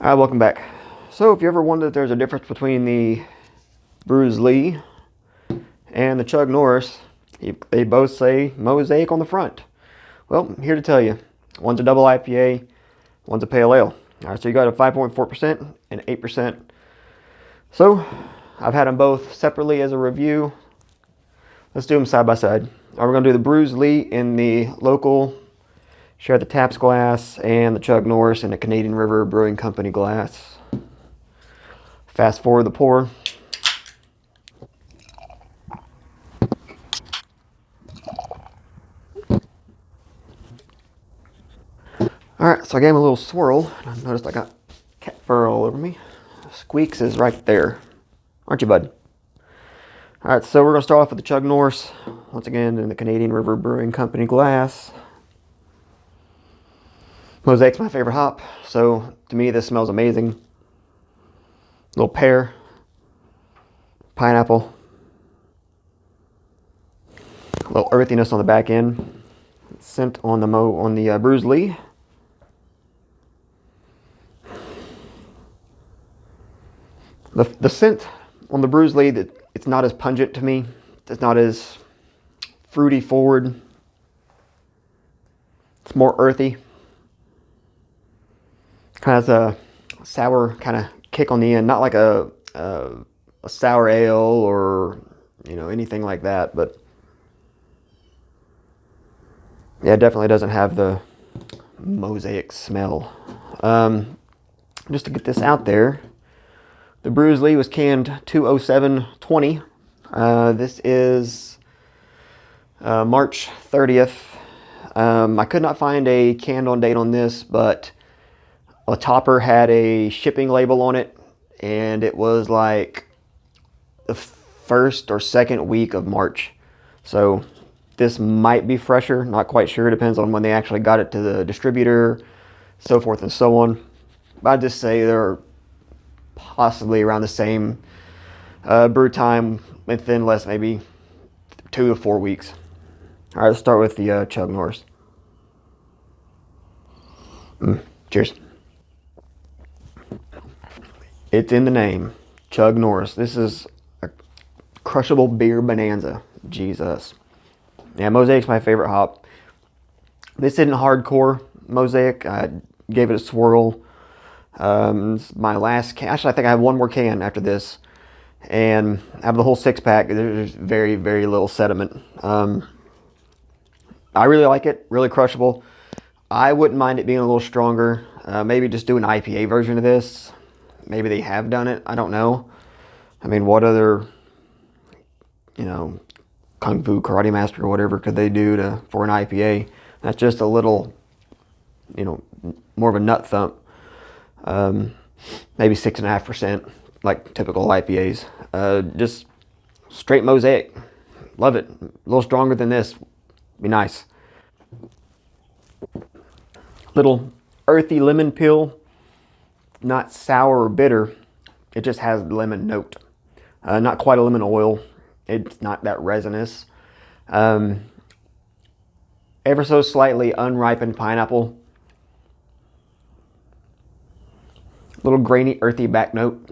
Hi, welcome back. So if you ever wondered if there's a difference between the Brews and the Chug Norris, they both say Mosaic on the front. Well, I'm here to tell you. One's a double IPA, one's a pale ale. All right, so you got a 5.4% and 8%. So I've had them both separately as a review. Let's do them side by side. We're going to do the Brews in the local Share the Taps glass and the Chug Norris in a Canadian River Brewing Company glass. Fast forward the pour. Alright, so I gave him a little swirl. I noticed I got cat fur all over me. Squeaks is right there. Aren't you, bud? Alright, so we're going to start off with the Chug Norris. Once again, in the Canadian River Brewing Company glass. Mosaic's my favorite hop, so to me this smells amazing. Little pear, pineapple, a little earthiness on the back end. Scent on the Brews. The scent on the Brews it's not as pungent to me. It's not as fruity forward. It's more earthy. Kind of has a sour kind of kick on the end, not like a sour ale or anything like that, but yeah, it definitely doesn't have the Mosaic smell. Just to get this out there, the Brews was canned 2/07/20. This is March 30th. I could not find a canned on date on this, but a topper had a shipping label on it, and it was like the first or second week of March. So this might be fresher, not quite sure. Depends on when they actually got it to the distributor, so forth and so on. But I'd just say they're possibly around the same brew time, within less, maybe 2 to 4 weeks. All right, let's start with the Chug Norris. Cheers. It's in the name, Chug Norris. This is a crushable beer bonanza. Jesus. Yeah, Mosaic's my favorite hop. This isn't hardcore Mosaic. I gave it a swirl. It's my last can. Actually, I think I have one more can after this. And out of the whole 6-pack, there's very, very little sediment. I really like it. Really crushable. I wouldn't mind it being a little stronger. Maybe just do an IPA version of this. Maybe they have done it. I don't know. I mean, what other, Kung Fu Karate Master or whatever could they do for an IPA? That's just a little, more of a nut thump. Maybe 6.5%, like typical IPAs. Just straight Mosaic. Love it. A little stronger than this. Be nice. Little earthy lemon peel. Not sour or bitter. It just has lemon note. Not quite a lemon oil. It's not that resinous. Ever so slightly unripened pineapple. Little grainy, earthy back note.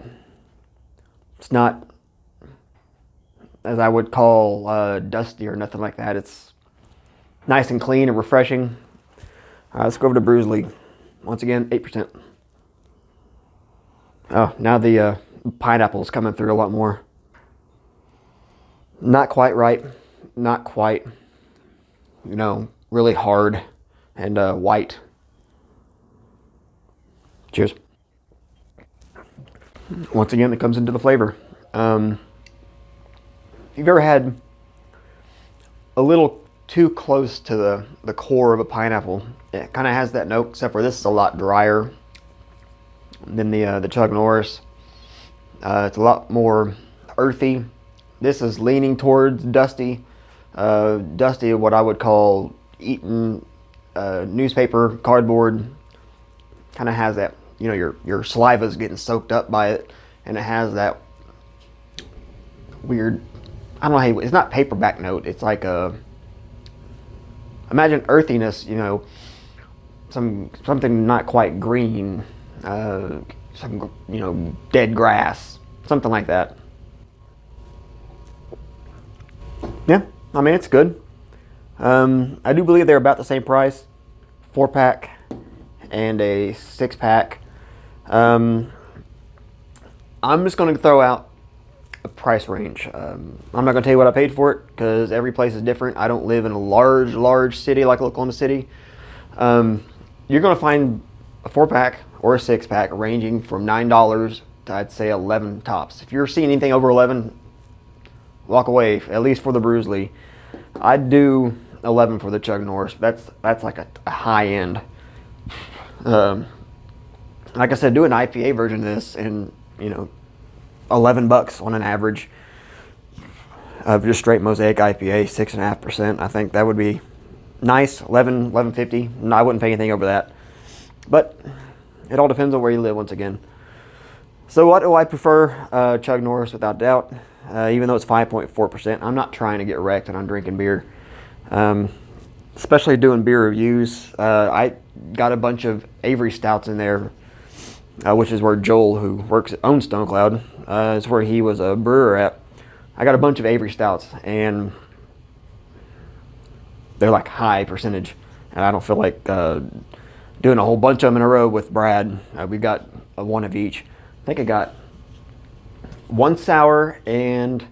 It's not, as I would call, dusty or nothing like that. It's nice and clean and refreshing. Let's go over to Brews. Once again, 8%. Oh, now the pineapple's coming through a lot more. Not quite ripe. Not quite, really hard and white. Cheers. Once again, it comes into the flavor. If you've ever had a little too close to the core of a pineapple, it kind of has that note, except for this is a lot drier than the Chug Norris. It's a lot more earthy. This is leaning towards dusty. Dusty, what I would call eaten newspaper, cardboard. Kind of has that, your saliva's getting soaked up by it, and it has that weird, I don't know how it's not paperback note. It's like imagine earthiness, something not quite green. some, dead grass, something like that. Yeah, I mean, it's good. I do believe they're about the same price, 4-pack and a 6-pack. I'm just going to throw out a price range. I'm not going to tell you what I paid for it because every place is different. I don't live in a large city like Oklahoma City. You're going to find a 4-pack or a 6-pack ranging from $9 to, I'd say, 11 tops. If you're seeing anything over 11, walk away, at least for the Brews. I'd do 11 for the Chug Norris. That's like a high end. Like I said, do an IPA version of this, and $11 on an average of just straight Mosaic IPA, 6.5%. I think that would be nice. 11.50. No, I wouldn't pay anything over that. But it all depends on where you live, once again. So what do I prefer? Chug Norris, without doubt. Even though it's 5.4%, I'm not trying to get wrecked and I'm drinking beer. Especially doing beer reviews. I got a bunch of Avery Stouts in there, which is where Joel, who owns Stonecloud, is where he was a brewer at. I got a bunch of Avery Stouts, and they're like high percentage. And I don't feel like doing a whole bunch of them in a row with Brad. We got one of each. I think I got 1 sour and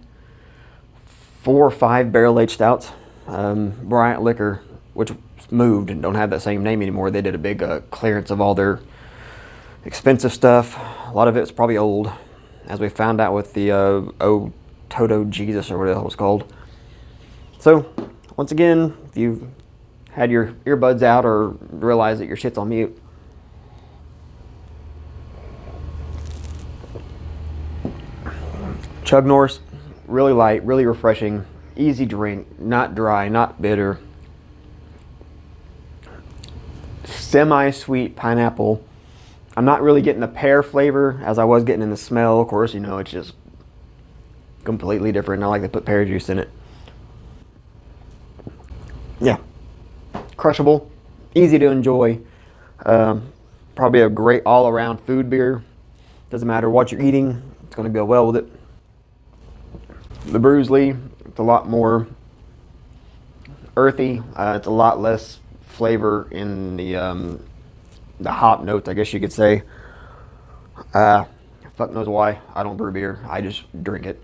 4 or 5 barrel-aged stouts. Bryant Liquor, which moved and don't have that same name anymore. They did a big clearance of all their expensive stuff. A lot of it's probably old, as we found out with the Oh Toto Jesus, or whatever it was called. So, once again, if you've had your earbuds out or realize that your shit's on mute, Chug Norris, really light, really refreshing, easy drink, not dry, not bitter. Semi-sweet pineapple. I'm not really getting the pear flavor as I was getting in the smell. Of course, it's just completely different. I like to put pear juice in it. Yeah. Crushable, easy to enjoy. Probably a great all-around food beer. Doesn't matter what you're eating, it's going to go well with it. The Brews, it's a lot more earthy. It's a lot less flavor in the hop notes, I guess you could say. Fuck knows why. I don't brew beer. I just drink it.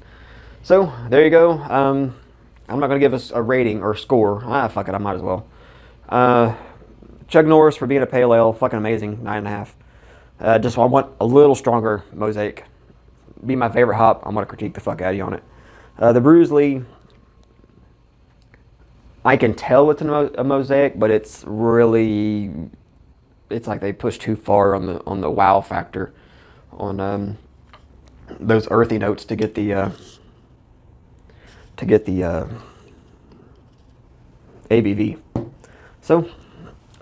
So there you go. I'm not gonna give us a rating or score. Fuck it. I might as well. Chug Norris, for being a pale ale, fucking amazing. 9.5. Just I want a little stronger Mosaic. Be my favorite hop. I'm gonna critique the fuck out of you on it. The Brews, I can tell it's a Mosaic, but it's really, it's like they push too far on the wow factor, on those earthy notes to get the ABV. So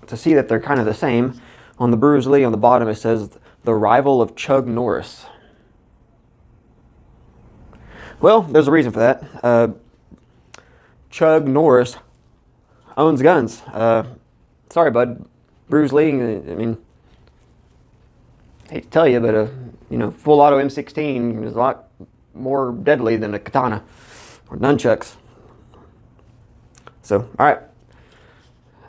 to see that they're kind of the same, on the Brews, on the bottom it says the rival of Chug Norris. Well, there's a reason for that. Chug Norris owns guns. Sorry, bud. Brews, I mean, hate to tell you, but full auto M16 is a lot more deadly than a katana or nunchucks. So, all right.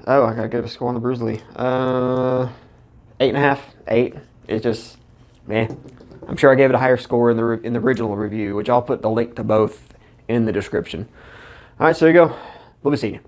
Oh, I gotta give a score on the Brews. 8.5, 8. It's just, man. I'm sure I gave it a higher score in the original review, which I'll put the link to both in the description. All right, so there you go. We'll be seeing you.